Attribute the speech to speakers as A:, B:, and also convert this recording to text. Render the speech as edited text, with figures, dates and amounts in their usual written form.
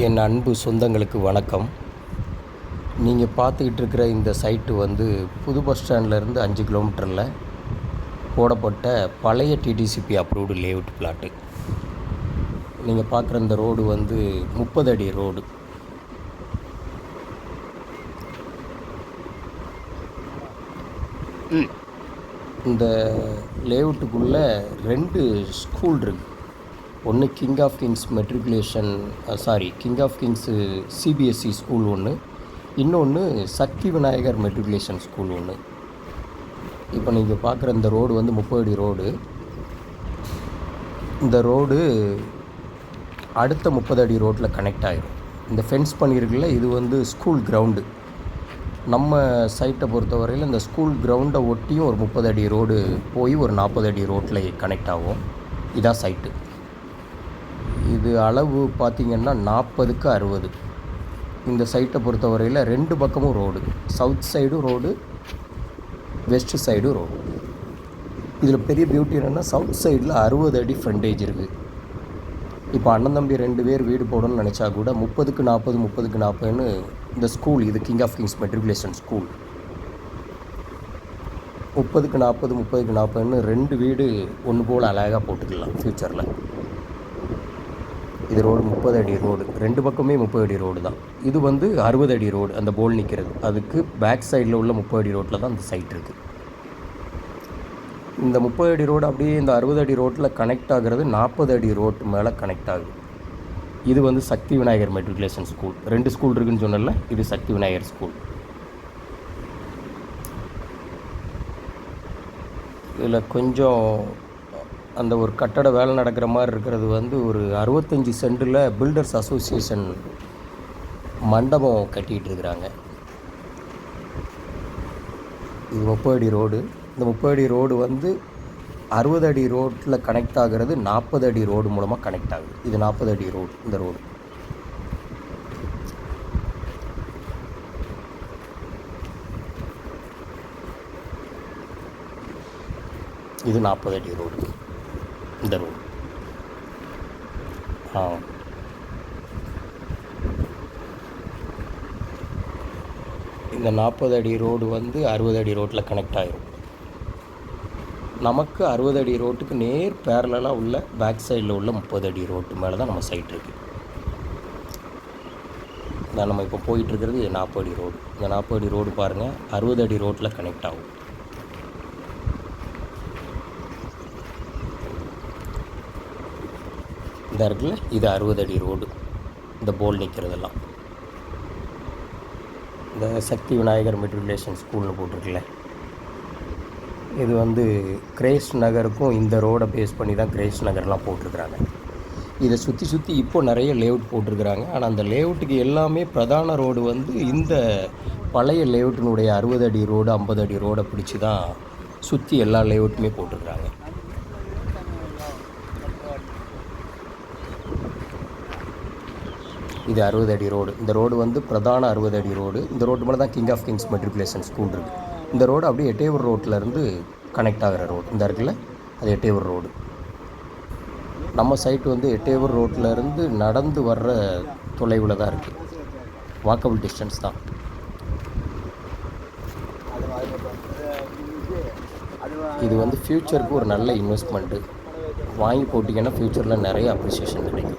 A: என் அன்பு சொந்தங்களுக்கு வணக்கம். நீங்கள் பார்த்துக்கிட்டு இருக்கிற இந்த சைட்டு வந்து புது பஸ் ஸ்டாண்ட்லேருந்து 5 கிலோமீட்டரில் போடப்பட்ட பழைய டிடிசிபி அப்ரூவ்டு லேஅவுட் பிளாட்டு. நீங்கள் பார்க்குற இந்த ரோடு வந்து 30 அடி ரோடு. இந்த லேஅவுட்டுக்குள்ளே 2 ஸ்கூல் இருக்குது. ஒன்று king of kings CBSE school ஒன்று, இன்னொன்று சக்தி விநாயகர் மெட்ரிகுலேஷன் ஸ்கூல் ஒன்று. இப்போ நீங்கள் பார்க்குற இந்த ரோடு வந்து 30 அடி ரோடு. இந்த ரோடு அடுத்த 30 அடி ரோட்டில் கனெக்ட் ஆகிடும். இந்த ஃபென்ஸ் பண்ணியிருக்குல்ல, இது வந்து ஸ்கூல் கிரவுண்டு. நம்ம சைட்டை பொறுத்தவரையில் இந்த ஸ்கூல் கிரவுண்டை ஒட்டியும் ஒரு 30 அடி ரோடு போய் ஒரு 40 அடி ரோட்டில் கனெக்ட் ஆகும். இதான் சைட்டு. இது அளவு பார்த்திங்கன்னா 40க்கு 60. இந்த சைட்டை பொறுத்தவரையில் 2 பக்கமும் ரோடு, சவுத் சைடும் ரோடு, வெஸ்ட் சைடும் ரோடு. இதில் பெரிய பியூட்டி என்னென்னா, சவுத் சைடில் 60 அடி ஃப்ரண்டேஜ் இருக்குது. இப்போ அண்ணன் தம்பி 2 பேர் வீடு போடணும்னு நினச்சா கூட 30க்கு 40 30க்கு 40ன்னு இந்த ஸ்கூல், இது king of kings matriculation school, 30க்கு 40 30க்கு 40ன்னு 2 வீடு ஒன்று போல் அழகாக போட்டுக்கலாம் ஃப்யூச்சரில். இது ரோடு 30 அடி ரோடு, 2 பக்கமே 30 அடி ரோடு தான். இது வந்து 60 அடி ரோடு, அந்த போல் நிற்கிறது. அதுக்கு பேக் சைடில் உள்ள 30 அடி ரோட்டில் தான் அந்த சைட் இருக்குது. இந்த 30 அடி ரோடு அப்படியே இந்த 60 அடி ரோட்டில் கனெக்ட் ஆகிறது 40 அடி ரோட்டு மேலே கனெக்ட் ஆகுது. இது வந்து Sakthi Vinayagar matriculation school. 2 school இருக்குதுன்னு சொன்னல, இது சக்தி விநாயகர் ஸ்கூல். இதில் கொஞ்சம் அந்த ஒரு கட்டட வேலை நடக்கிற மாதிரி இருக்கிறது வந்து ஒரு 65 சென்டில் பில்டர்ஸ் அசோசியேஷன் மண்டபம் கட்டிகிட்டு இருக்கிறாங்க. இது 30 அடி ரோடு. இந்த 30 அடி ரோடு வந்து 60 அடி ரோட்டில் கனெக்ட் ஆகிறது 40 அடி ரோடு மூலமாக கனெக்ட் ஆகுது. இது 40 அடி ரோடு. இந்த ரோடு இது 40 அடி ரோடு. இந்த ரோடு இந்த 40 அடி ரோடு வந்து 60 அடி ரோட்டில் கனெக்ட் ஆகிரும். நமக்கு 60 அடி ரோட்டுக்கு நேர் பேரலாக உள்ள பேக் சைடில் உள்ள 30 அடி ரோட்டு மேலே தான் நம்ம சைட் இருக்குது. இதான் நம்ம இப்போ போயிட்டுருக்கிறது 40 அடி ரோடு. இந்த 40 அடி ரோடு பாருங்கள், 60 அடி ரோட்டில் கனெக்ட் ஆகும். இந்த இருக்குல்ல, இது 60 அடி ரோடு. இந்த போல் நிற்கிறதெல்லாம் இந்த சக்தி விநாயகர் மெட்ரிகுலேஷன் ஸ்கூல்னு போட்டிருக்குல்ல, இது வந்து கிரேஸ் நகருக்கும் இந்த ரோடை பேஸ் பண்ணி தான் கிரேஸ் நகர்லாம் போட்டிருக்கிறாங்க. இதை சுற்றி இப்போது நிறைய லேஅவுட் போட்டிருக்கிறாங்க. ஆனால் அந்த லேஅவுட்டுக்கு எல்லாமே பிரதான ரோடு வந்து இந்த பழைய லேஅவுட்டினுடைய 60 அடி ரோடு 50 அடி ரோடை பிடிச்சி தான் சுற்றி எல்லா லேஅவுட்டுமே போட்டிருக்கிறாங்க. இது 60 அடி ரோடு. இந்த ரோடு வந்து பிரதான 60 அடி ரோடு. இந்த ரோடு மேலே தான் king of kings matriculation school இருக்குது. இந்த ரோடு அப்படியே எட்டயபுரம் ரோட்டிலேருந்து கனெக்ட் ஆகிற ரோடு. இந்த இருக்குல்ல, அது எட்டயபுரம் ரோடு. நம்ம சைட்டு வந்து எட்டயபுரம் ரோட்டிலேருந்து நடந்து வர்ற தொலைவில் தான் இருக்குது. வாக்கபிள் டிஸ்டன்ஸ் தான். இது வந்து ஃப்யூச்சருக்கு ஒரு நல்ல இன்வெஸ்ட்மெண்ட்டு. வாங்கி போட்டிங்கன்னா ஃப்யூச்சரில் நிறைய அப்ரிசியேஷன் கிடைக்கும்.